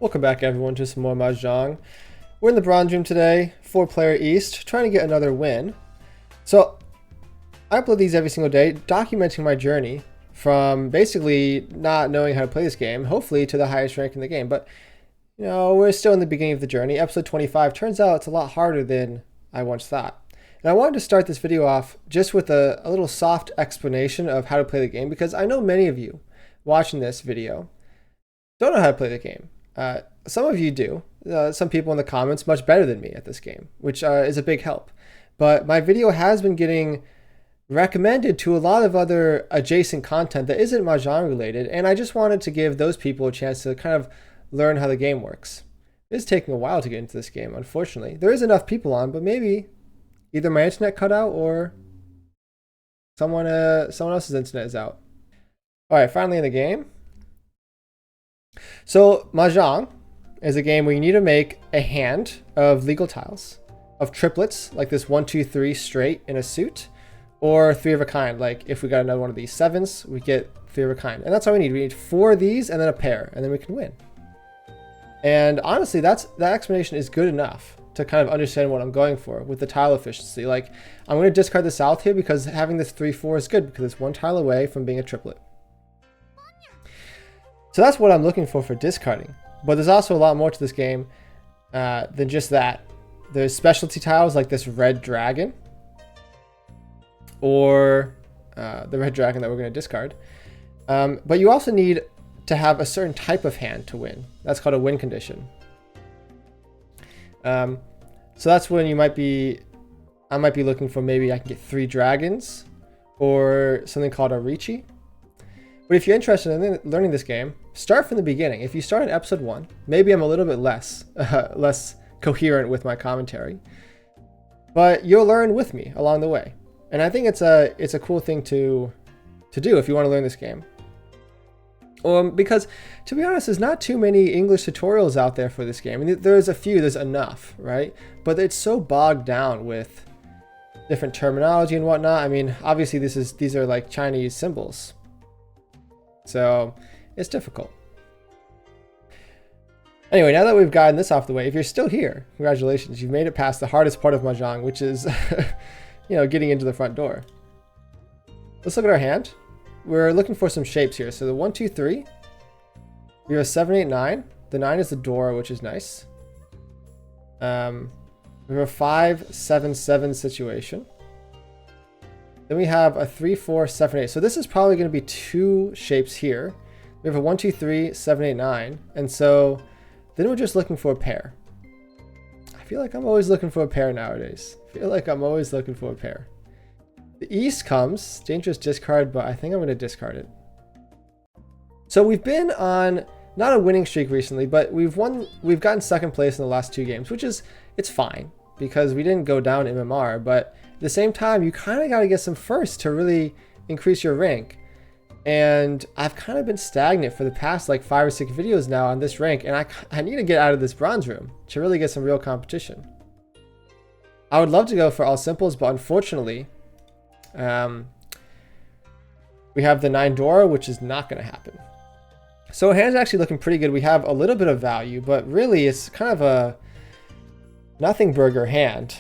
Welcome back everyone to some more Mahjong. We're in the bronze room today, 4-player East, trying to get another win. So I upload these every single day, documenting my journey from basically not knowing how to play this game, hopefully to the highest rank in the game. But you know, we're still in the beginning of the journey. Episode 25 turns out it's a lot harder than I once thought. And I wanted to start this video off just with a little soft explanation of how to play the game, because I know many of you watching this video don't know how to play the game. Some of you do. Some people in the comments much better than me at this game, which is a big help. But my video has been getting recommended to a lot of other adjacent content that isn't Mahjong related, and I just wanted to give those people a chance to kind of learn how the game works. It is taking a while to get into this game, unfortunately. There is enough people on, but maybe either my internet cut out or someone else's internet is out. All right, finally in the game. So Mahjong is a game where you need to make a hand of legal tiles, of triplets, like this 1, 2, 3 straight in a suit, or 3 of a kind. Like if we got another one of these 7s, we get 3 of a kind. And that's all we need. We need 4 of these and then a pair, and then we can win. And honestly, that explanation is good enough to kind of understand what I'm going for with the tile efficiency. Like, I'm going to discard the south here because having this 3-4 is good because it's 1 tile away from being a triplet. So that's what I'm looking for discarding. But there's also a lot more to this game than just that. There's specialty tiles like this red dragon, or the red dragon that we're going to discard. But you also need to have a certain type of hand to win. That's called a win condition. So that's when I might be looking for, maybe I can get 3 dragons or something called a Riichi. But if you're interested in learning this game, start from the beginning. If you start in episode 1, maybe I'm a little bit less coherent with my commentary, but you'll learn with me along the way. And I think it's a cool thing to do if you want to learn this game. Because to be honest, there's not too many English tutorials out there for this game. I mean, there's a few, there's enough, right? But it's so bogged down with different terminology and whatnot. I mean, obviously these are like Chinese symbols, so it's difficult. Anyway, now that we've gotten this off the way, if you're still here, congratulations, you've made it past the hardest part of Mahjong, which is you know, getting into the front door. Let's look at our hand. We're looking for some shapes here. So the 1, 2, 3. We have a 7, 8, 9. The 9 is the door, which is nice. We have a 5, 7, 7 situation. Then we have a 3, 4, 7, 8. So this is probably going to be 2 shapes here. We have a 1, 2, 3, 7, 8, 9. And so then we're just looking for a pair. I feel like I'm always looking for a pair nowadays. The East comes, dangerous discard, but I think I'm going to discard it. So we've been on not a winning streak recently, but we've gotten second place in the last 2 games, which is, it's fine because we didn't go down MMR, but at the same time, you kind of got to get some firsts to really increase your rank. And I've kind of been stagnant for the past like 5 or 6 videos now on this rank, and I need to get out of this bronze room to really get some real competition. I would love to go for all simples, but unfortunately, we have the 9 door, which is not going to happen. So our hand's actually looking pretty good. We have a little bit of value, but really it's kind of a nothing burger hand.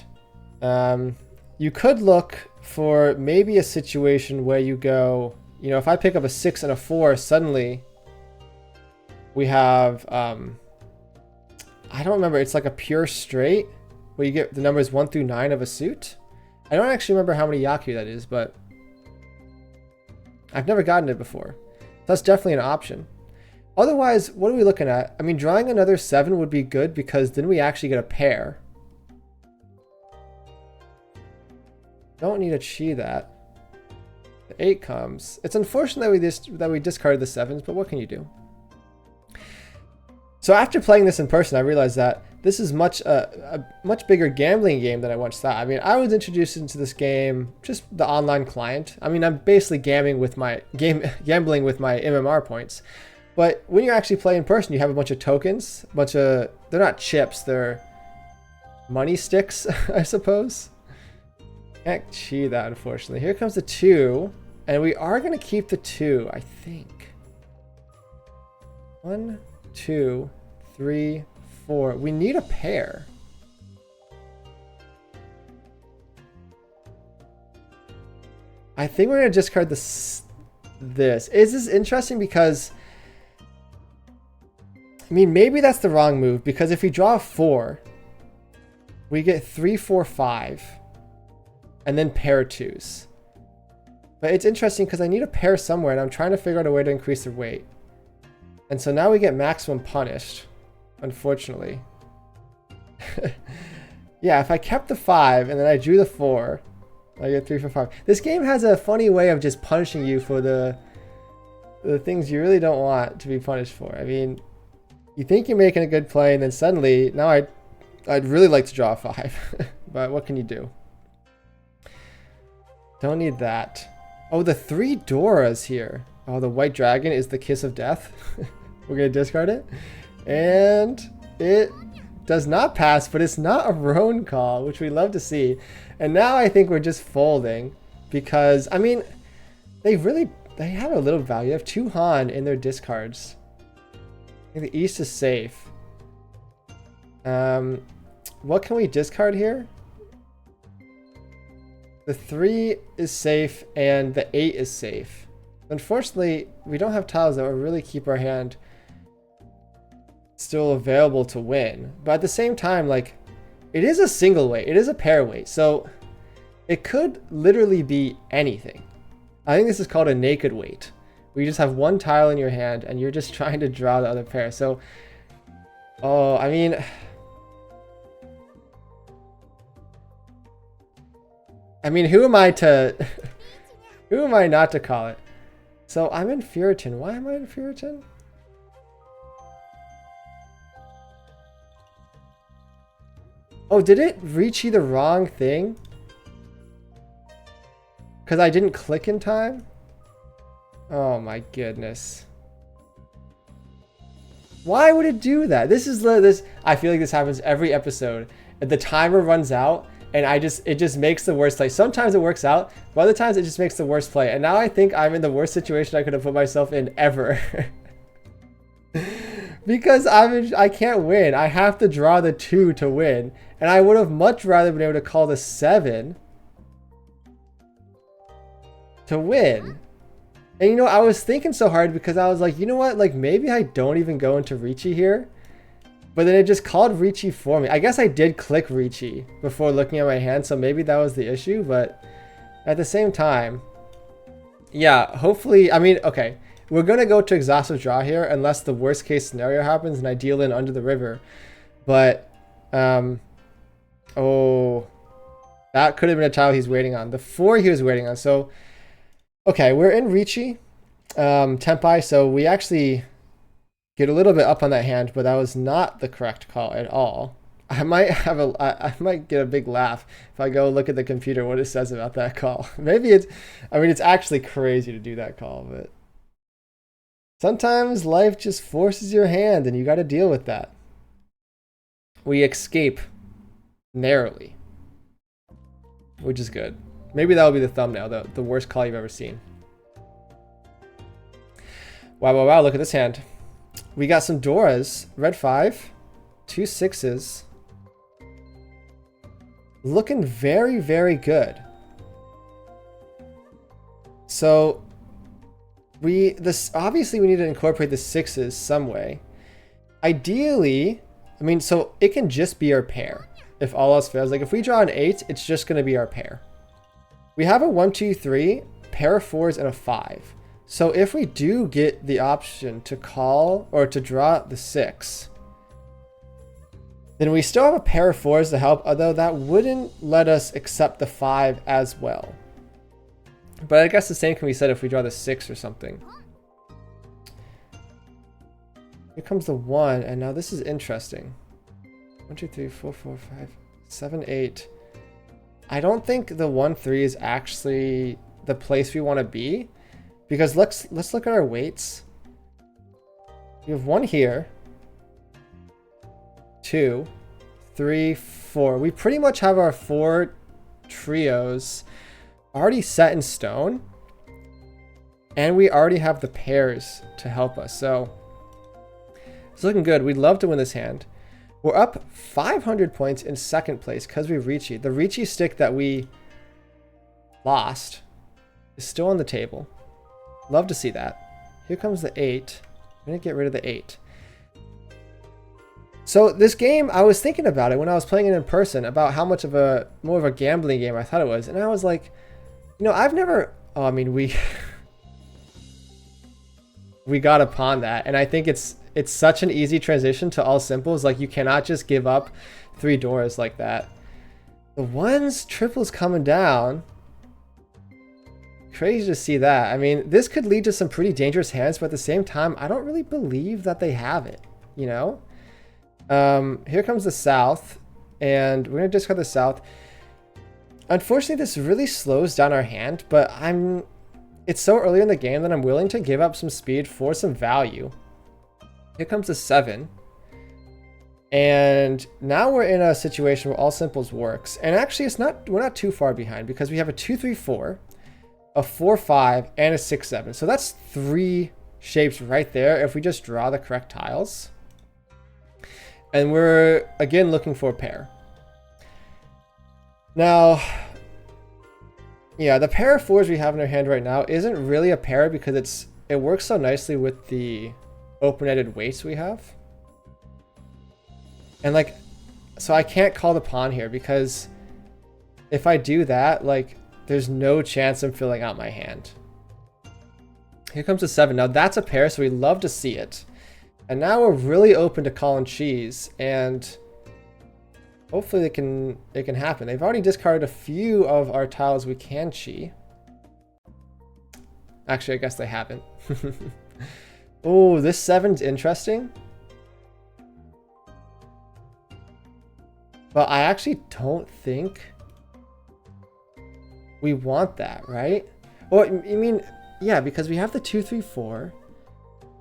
You could look for maybe a situation where you go, you know, if I pick up a 6 and a 4, suddenly we have, I don't remember, it's like a pure straight where you get the numbers 1 through 9 of a suit. I don't actually remember how many Yaku that is, but I've never gotten it before. That's definitely an option. Otherwise, what are we looking at? I mean, drawing another 7 would be good because then we actually get a pair. Don't need to chi that. The 8 comes. It's unfortunate that we discarded the 7s, but what can you do? So after playing this in person, I realized that this is a much bigger gambling game than I once thought. I mean, I was introduced into this game, just the online client. I mean, I'm basically gambling with my MMR points. But when you actually play in person, you have a bunch of tokens, they're not chips, they're money sticks, I suppose. Can't chi that, unfortunately. Here comes the 2, and we are going to keep the 2, I think. 1, 2, 3, 4. We need a pair. I think we're going to discard this. This is interesting because, I mean, maybe that's the wrong move, because if we draw a 4, we get 3, 4, 5, and then pair 2s. But it's interesting because I need a pair somewhere, and I'm trying to figure out a way to increase their weight. And so now we get maximum punished, unfortunately. Yeah, if I kept the 5 and then I drew the 4, I get 3, 4, 5. This game has a funny way of just punishing you for the things you really don't want to be punished for. I mean, you think you're making a good play, and then suddenly, now I'd really like to draw a 5. But what can you do? Don't need that. Oh, the 3 Doras here. Oh, the white dragon is the kiss of death. We're going to discard it. And it does not pass, but it's not a roan call, which we love to see. And now I think we're just folding because, I mean, they have a little value. They have 2 Han in their discards. I think the East is safe. What can we discard here? The 3 is safe and the 8 is safe. Unfortunately, we don't have tiles that will really keep our hand still available to win. But at the same time, like, it is a single weight. It is a pair weight. So it could literally be anything. I think this is called a naked weight, where you just have 1 tile in your hand and you're just trying to draw the other pair. So, oh, I mean, who am I to, who am I not to call it? So I'm in Furiton. Why am I in Furiton? Oh, did it Riichi the wrong thing? Because I didn't click in time? Oh my goodness. Why would it do that? This is this. I feel like this happens every episode. The timer runs out, and it just makes the worst play. Sometimes it works out, but other times it just makes the worst play. And now I think I'm in the worst situation I could have put myself in ever. Because I can't win. I have to draw the 2 to win. And I would have much rather been able to call the 7 to win. And you know, I was thinking so hard because I was like, you know what? Like, maybe I don't even go into Riichi here. But then it just called Riichi for me. I guess I did click Riichi before looking at my hand, so maybe that was the issue. But at the same time, yeah, hopefully, I mean, okay. We're going to go to exhaustive draw here unless the worst case scenario happens and I deal in under the river. But, oh, that could have been a tile he's waiting on. The 4 he was waiting on. So, okay, we're in Riichi, Tempai, so we actually get a little bit up on that hand, but that was not the correct call at all. I might get a big laugh if I go look at the computer what it says about that call. Maybe it's actually crazy to do that call, but sometimes life just forces your hand and you got to deal with that. We escape narrowly, which is good. Maybe that'll be the thumbnail, the worst call you've ever seen. Wow, wow, wow, look at this hand. We got some Doras, red 5, 2 6s. Looking very, very good. So obviously we need to incorporate the 6s some way. Ideally, I mean, so it can just be our pair if all else fails. Like if we draw an 8, it's just going to be our pair. We have a 1, 2, 3, pair of 4s, and a 5. So if we do get the option to call or to draw the 6, then we still have a pair of 4s to help, although that wouldn't let us accept the 5 as well. But I guess the same can be said if we draw the 6 or something. Here comes the 1, and now this is interesting. 1, 2, 3, 4, 5, 7, 8. I don't think the 1, 3 is actually the place we want to be, because let's look at our weights. We have 1 here, 2, 3, 4. We pretty much have our 4 trios already set in stone, and we already have the pairs to help us. So It's looking good. We'd love to win this hand. We're up 500 points in second place because we Riichi. The Riichi stick that we lost is still on the table. Love to see that. Here comes the 8. I'm going to get rid of the 8. So this game, I was thinking about it when I was playing it in person, about how much of more of a gambling game I thought it was. And I was like, you know, I've never, oh, I mean, we got upon that. And I think it's such an easy transition to all simples. Like, you cannot just give up 3 doors like that. The ones, triples coming down. Crazy to see that. I mean, this could lead to some pretty dangerous hands, but at the same time, I don't really believe that they have it, you know? Here comes the south, and we're going to discard the south. Unfortunately, this really slows down our hand, but it's so early in the game that I'm willing to give up some speed for some value. Here comes the 7. And now we're in a situation where all simples works. And actually, we're not too far behind because we have a 2-3-4, a 4-5, and a 6-7. So that's 3 shapes right there if we just draw the correct tiles. And we're, again, looking for a pair. Now, yeah, the pair of 4s we have in our hand right now isn't really a pair because it works so nicely with the open-ended weights we have. And like, so I can't call the pawn here because if I do that, like, there's no chance I'm filling out my hand. Here comes the 7. Now that's a pair, so we love to see it. And now we're really open to calling cheese, and hopefully it can happen. They've already discarded a few of our tiles we can chi. Actually, I guess they haven't. Oh, this 7's interesting. But I actually don't think we want that, right? Well, I mean, yeah, because we have the 2-3-4.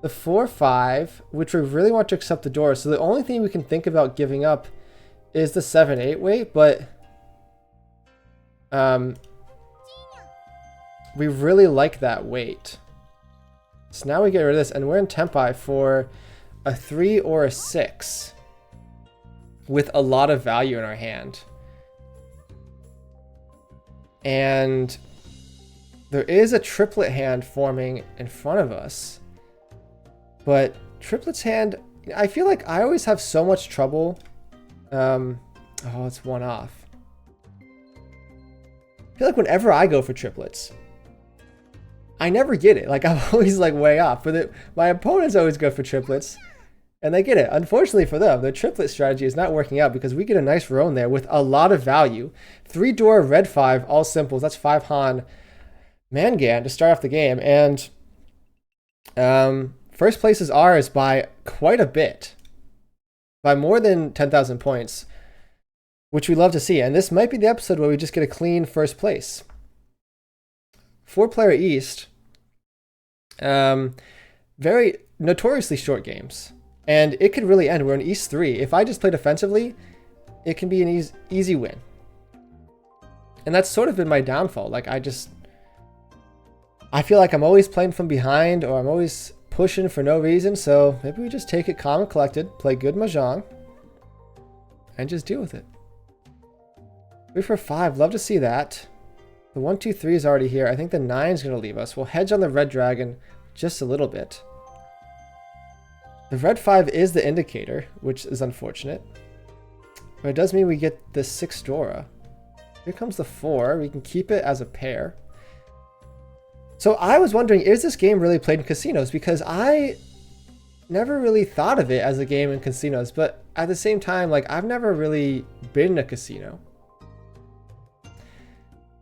The 4-5, which we really want to accept the door. So the only thing we can think about giving up is the 7-8 weight, but we really like that weight. So now we get rid of this, and we're in tempi for a 3 or a 6 with a lot of value in our hand. And there is a triplet hand forming in front of us. But triplets hand, I feel like I always have so much trouble. Oh, it's 1 off. I feel like whenever I go for triplets, I never get it. Like, I'm always like way off. But my opponents always go for triplets, and they get it. Unfortunately for them, the triplet strategy is not working out because we get a nice roan there with a lot of value. 3 door, red 5, all simples. That's 5 Han Mangan to start off the game. And first place is ours by quite a bit, by more than 10,000 points, which we love to see. And this might be the episode where we just get a clean first place. 4-player East, very notoriously short games, and it could really end. We're in East 3. If I just play defensively, it can be an easy win. And that's sort of been my downfall. Like, I feel like I'm always playing from behind, or I'm always pushing for no reason, so maybe we just take it calm and collected, play good Mahjong, and just deal with it. 3 for 5, love to see that. The 1, 2, 3 is already here. I think the 9 is going to leave us. We'll hedge on the red dragon just a little bit. The red 5 is the indicator, which is unfortunate. But it does mean we get the 6 Dora. Here comes the 4. We can keep it as a pair. So I was wondering, is this game really played in casinos? Because I never really thought of it as a game in casinos. But at the same time, like, I've never really been in a casino.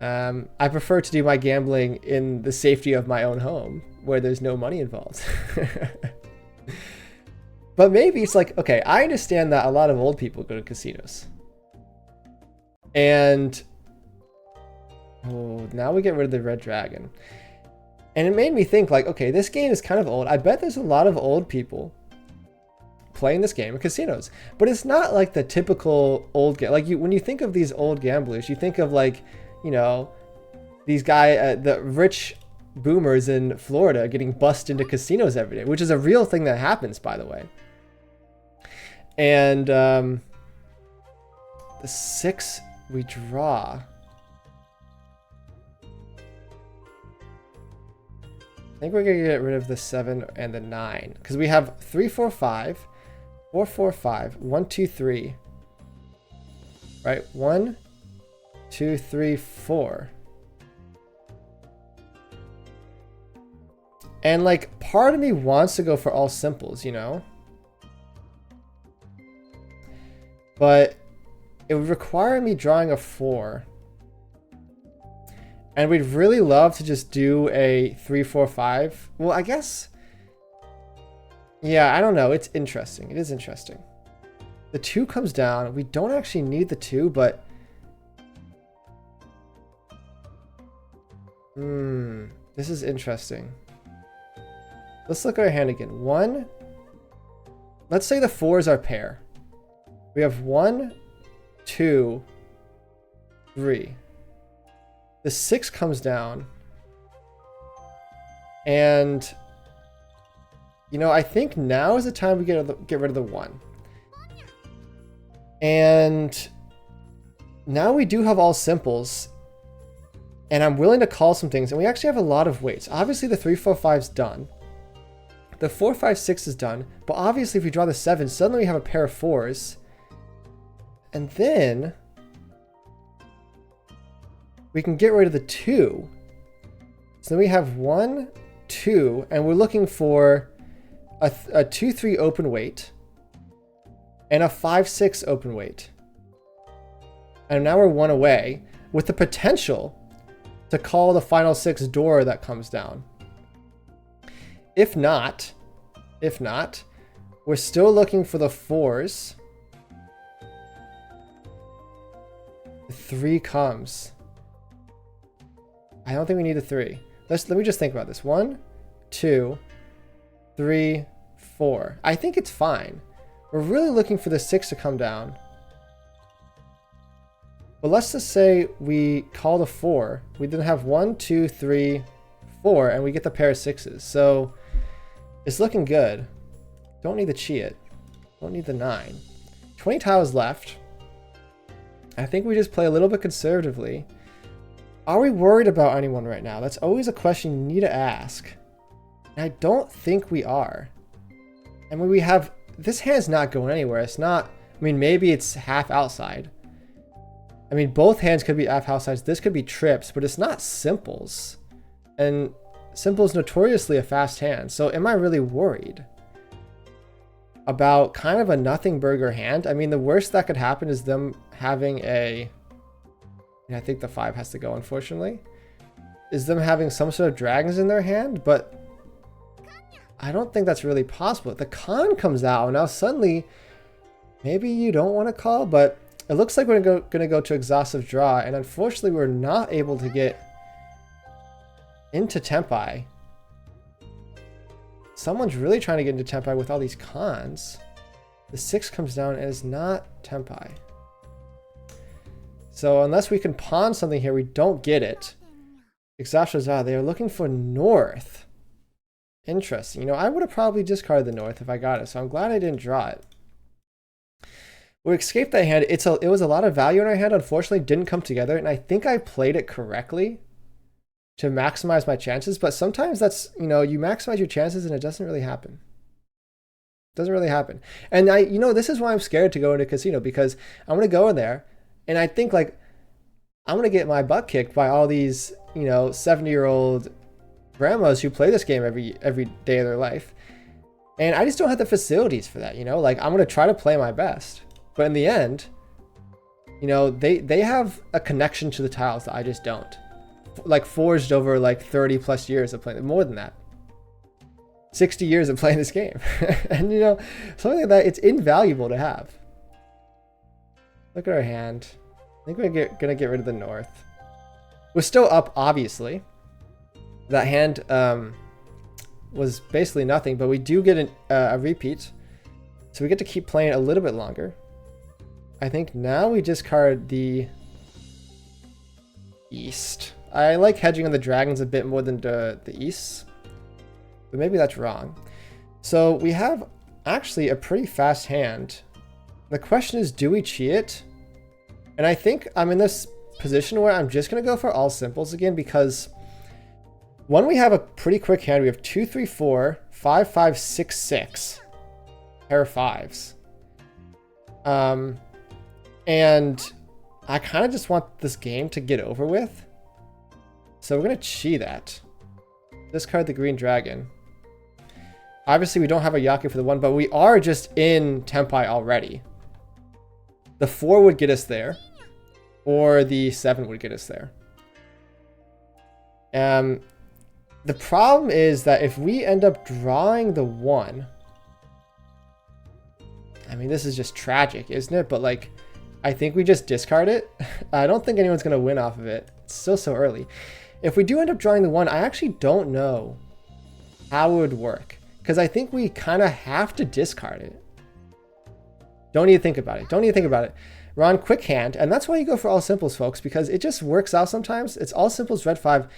I prefer to do my gambling in the safety of my own home, where there's no money involved. But maybe it's like, okay, I understand that a lot of old people go to casinos. And oh, now we get rid of the red dragon. And it made me think, like, okay, this game is kind of old. I bet there's a lot of old people playing this game in casinos. But it's not like the typical old game. Like, when you think of these old gamblers, you think of, like, you know, these the rich boomers in Florida getting bussed into casinos every day, which is a real thing that happens, by the way. And the 6 we draw. I think we're gonna get rid of the 7 and the 9 because we have 3, 4, 5, 4, 4, 5, 1, 2, 3. Right, 1, 2, 3, 4. And like part of me wants to go for all simples, you know? But it would require me drawing a 4. And we'd really love to just do a 3, 4, 5. Well, I guess. Yeah, I don't know. It's interesting. It is interesting. The 2 comes down. We don't actually need the 2, but. This is interesting. Let's look at our hand again. 1. Let's say the 4 is our pair. We have 1, 2, 3. The 6 comes down. And, you know, I think now is the time we get rid of the 1. And now we do have all simples. And I'm willing to call some things. And we actually have a lot of weights. Obviously, the 3, 4, 5 is done. The 4, 5, 6 is done. But obviously, if we draw the 7, suddenly we have a pair of 4s. And then we can get rid of the 2. So then we have 1, 2, and we're looking for a 2, 3 open weight and a 5, 6 open weight. And now we're 1 away with the potential to call the final 6 door that comes down. If not, we're still looking for the 4s. The 3 comes. I don't think we need a 3. Let me just think about this. 1, 2, 3, 4. I think it's fine. We're really looking for the 6 to come down. But let's just say we call the 4. We then have 1, 2, 3, 4, and we get the pair of 6s. So it's looking good. Don't need the Chiat. Don't need the 9. 20 tiles left. I think we just play a little bit conservatively. Are we worried about anyone right now? That's always a question you need to ask. And I don't think we are. I mean, we have... This hand's not going anywhere. It's not... I mean, maybe it's half outside. I mean, both hands could be half outsides. This could be trips, but it's not simples. And simples notoriously a fast hand. So am I really worried about kind of a nothing burger hand? I mean, the worst that could happen is them having a... And I think the 5 has to go, unfortunately. Is them having some sort of dragons in their hand, but I don't think that's really possible. The con comes out, now suddenly, maybe you don't want to call, but it looks like we're going to go to exhaustive draw, and unfortunately we're not able to get into Tempai. Someone's really trying to get into Tempai with all these cons. The 6 comes down and is not Tempai. So unless we can pawn something here, we don't get it. Exhaustive draw, they are looking for north. Interesting. You know, I would have probably discarded the north if I got it, so I'm glad I didn't draw it. We escaped that hand. It was a lot of value in our hand. Unfortunately, didn't come together, and I think I played it correctly to maximize my chances. But sometimes that's, you know, you maximize your chances and it doesn't really happen. Doesn't really happen. And you know, this is why I'm scared to go into casino, because I'm gonna go in there and I think like I'm gonna get my butt kicked by all these, you know, 70-year-old grandmas who play this game every day of their life, and I just don't have the facilities for that. You know, like I'm gonna try to play my best, but in the end, you know, they have a connection to the tiles that I just don't. Like forged over like 30 plus years of playing, more than that, 60 years of playing this game. And you know, something like that, it's invaluable to have. Look at our hand. I think we're gonna get rid of the north. We're still up, obviously. That hand was basically nothing, but we do get a repeat, so we get to keep playing a little bit longer. I think now we discard the east. I like hedging on the dragons a bit more than the east, but maybe that's wrong. So we have actually a pretty fast hand The question is, do we cheat it? And I think I'm in this position where I'm just going to go for all simples again because one, we have a pretty quick hand. We have 2, 3, 4, 5, 5, 6, 6. Pair of fives. And I kind of just want this game to get over with. So we're going to chi that. Discard the green dragon. Obviously, we don't have a Yaku for the 1, but we are just in Tempai already. The 4 would get us there, or the 7 would get us there. The problem is that if we end up drawing the 1, I mean, this is just tragic, isn't it? But like, I think we just discard it. I don't think anyone's going to win off of it. It's still so early. If we do end up drawing the 1, I actually don't know how it would work. Because I think we kind of have to discard it. Don't need to think about it. Don't need to think about it. Ron, quick hand. And that's why you go for all simples, folks, because it just works out sometimes. It's all simples, red 5.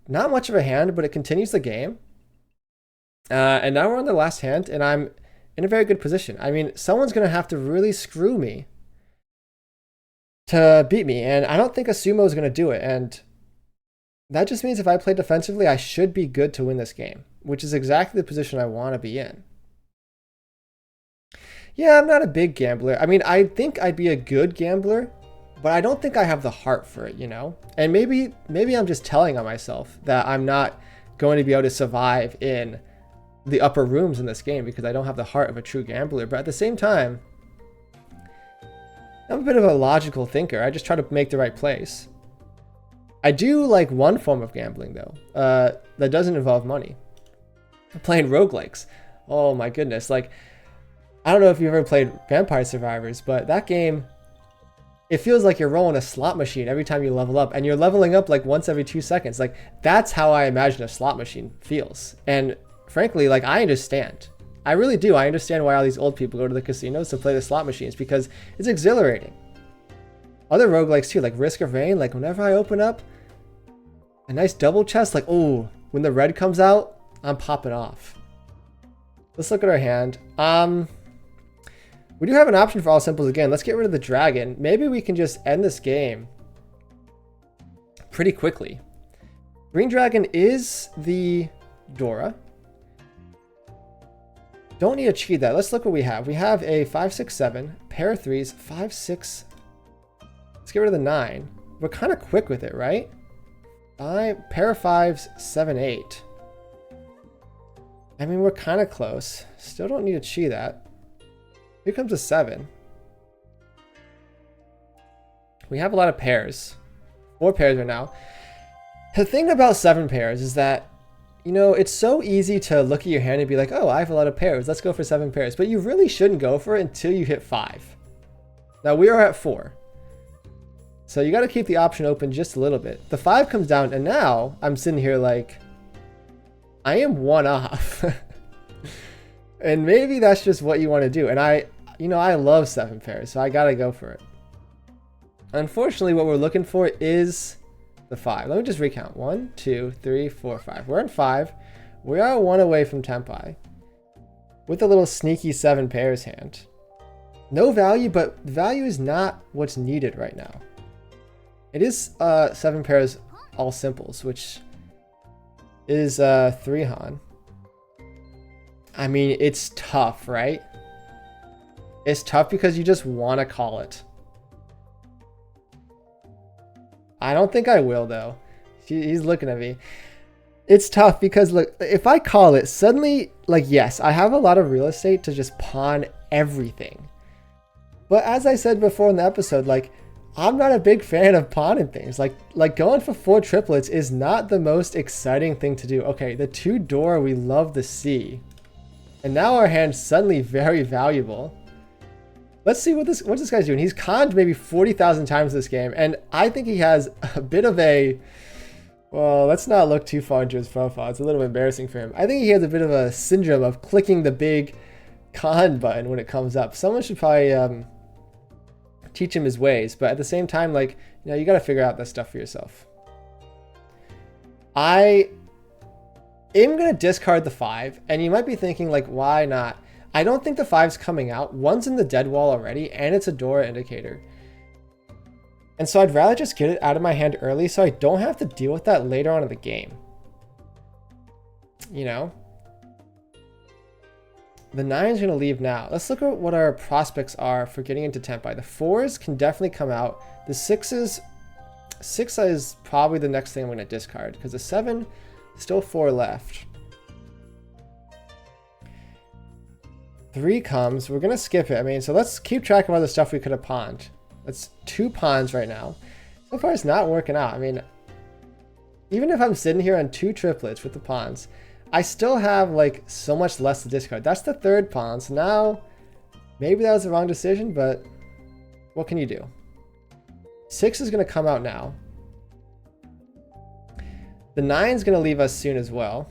Not much of a hand, but it continues the game. And now we're on the last hand, and I'm in a very good position. I mean, someone's going to have to really screw me to beat me. And I don't think a sumo is going to do it. And that just means if I play defensively, I should be good to win this game, which is exactly the position I want to be in. Yeah, I'm not a big gambler. I mean, I think I'd be a good gambler, but I don't think I have the heart for it, you know? And maybe I'm just telling on myself that I'm not going to be able to survive in the upper rooms in this game because I don't have the heart of a true gambler. But at the same time, I'm a bit of a logical thinker. I just try to make the right plays. I do like one form of gambling, though, that doesn't involve money. I'm playing roguelikes. Oh my goodness. Like, I don't know if you've ever played Vampire Survivors, but that game, it feels like you're rolling a slot machine every time you level up, and you're leveling up like once every 2 seconds. Like, that's how I imagine a slot machine feels. And frankly, like, I understand. I really do. I understand why all these old people go to the casinos to play the slot machines, because it's exhilarating. Other roguelikes too, like Risk of Rain, like whenever I open up a nice double chest, like, oh, when the red comes out, I'm popping off. Let's look at our hand. We do have an option for all simples again. Let's get rid of the dragon. Maybe we can just end this game pretty quickly. Green dragon is the Dora. Don't need to cheat that. Let's look what we have. We have a 5, 6, 7, pair of 3s, 5, 6. Let's get rid of the 9. We're kind of quick with it, right? Pair of 5s, 7, 8. I mean, we're kind of close. Still don't need to cheat that. Here comes a 7. We have a lot of pairs. 4 pairs right now. The thing about 7 pairs is that, you know, it's so easy to look at your hand and be like, oh, I have a lot of pairs. Let's go for 7 pairs. But you really shouldn't go for it until you hit 5. Now, we are at 4. So you got to keep the option open just a little bit. The 5 comes down, and now I'm sitting here like, I am 1 off. And maybe that's just what you want to do. And I love 7 pairs, so I got to go for it. Unfortunately, what we're looking for is the 5. Let me just recount. 1, 2, 3, 4, 5. We're in 5. We are 1 away from Tempai with a little sneaky 7 pairs hand. No value, but value is not what's needed right now. It is 7 pairs all simples, which is 3 Han. I mean, it's tough, right? It's tough because you just want to call it. I don't think I will, though. He's looking at me. It's tough because, look, if I call it, suddenly, like, yes, I have a lot of real estate to just pawn everything. But as I said before in the episode, like, I'm not a big fan of pawning things. Like going for 4 triplets is not the most exciting thing to do. Okay, the 2 door we love to see. And now our hand's suddenly very valuable. Let's see what this guy's doing. He's conned maybe 40,000 times this game, and I think he has a bit of a, well, let's not look too far into his profile. It's a little embarrassing for him. I think he has a bit of a syndrome of clicking the big con button when it comes up. Someone should probably teach him his ways, but at the same time, like, you know, you got to figure out that stuff for yourself. I am going to discard the 5, and you might be thinking, like, why not? I don't think the 5's coming out. 1's in the dead wall already, and it's a door indicator. And so I'd rather just get it out of my hand early so I don't have to deal with that later on in the game. You know? The 9's going to leave now. Let's look at what our prospects are for getting into Tenpai. The 4's can definitely come out. The 6's... 6 is probably the next thing I'm going to discard, because the 7, still 4 left. 3 comes. We're going to skip it. I mean, so let's keep track of all the stuff we could have pawned. That's 2 pawns right now. So far, it's not working out. I mean, even if I'm sitting here on 2 triplets with the pawns, I still have like so much less to discard. That's the 3rd pawn. So now, maybe that was the wrong decision, but what can you do? 6 is going to come out now. The 9's going to leave us soon as well.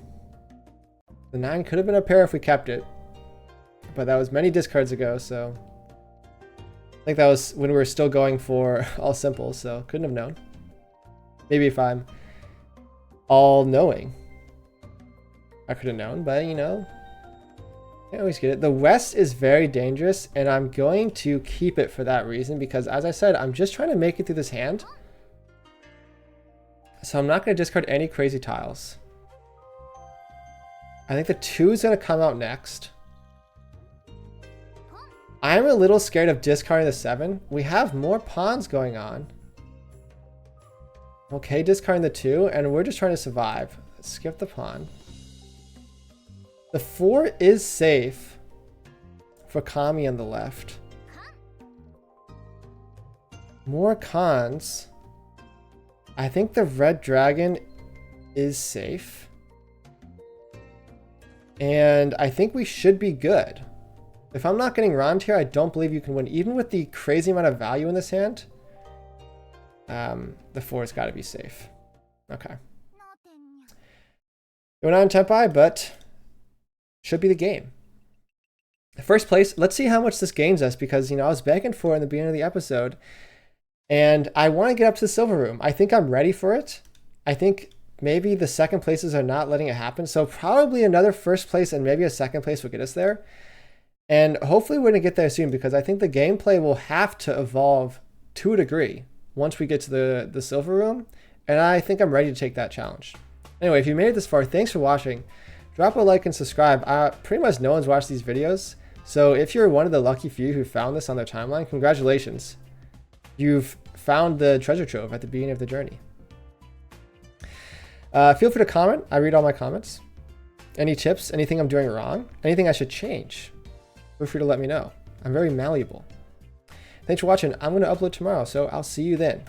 The 9 could have been a pair if we kept it, but that was many discards ago, so I think that was when we were still going for all simple, so couldn't have known. Maybe if I'm all knowing, I could have known, but you know, can't always get it. The West is very dangerous, and I'm going to keep it for that reason, because as I said, I'm just trying to make it through this hand. So I'm not going to discard any crazy tiles. I think the 2 is going to come out next. I'm a little scared of discarding the 7. We have more pawns going on. Okay, discarding the 2, and we're just trying to survive. Let's skip the pawn. The 4 is safe for Kami on the left. More cons. I think the red dragon is safe. And I think we should be good. If I'm not getting round here, I don't believe you can win. Even with the crazy amount of value in this hand, the 4's got to be safe. Okay. Going on Tenpai, but should be the game. First place, let's see how much this gains us, because, you know, I was begging for it in the beginning of the episode, and I want to get up to the silver room. I think I'm ready for it. I think maybe the second places are not letting it happen, so probably another first place and maybe a second place will get us there. And hopefully we're going to get there soon, because I think the gameplay will have to evolve to a degree once we get to the silver room, and I think I'm ready to take that challenge. Anyway, if you made it this far, thanks for watching. Drop a like and subscribe. Pretty much no one's watched these videos, so if you're one of the lucky few who found this on their timeline, congratulations. You've found the treasure trove at the beginning of the journey. Feel free to comment. I read all my comments. Any tips, anything I'm doing wrong, anything I should change, feel free to let me know. I'm very malleable. Thanks for watching. I'm going to upload tomorrow, so I'll see you then.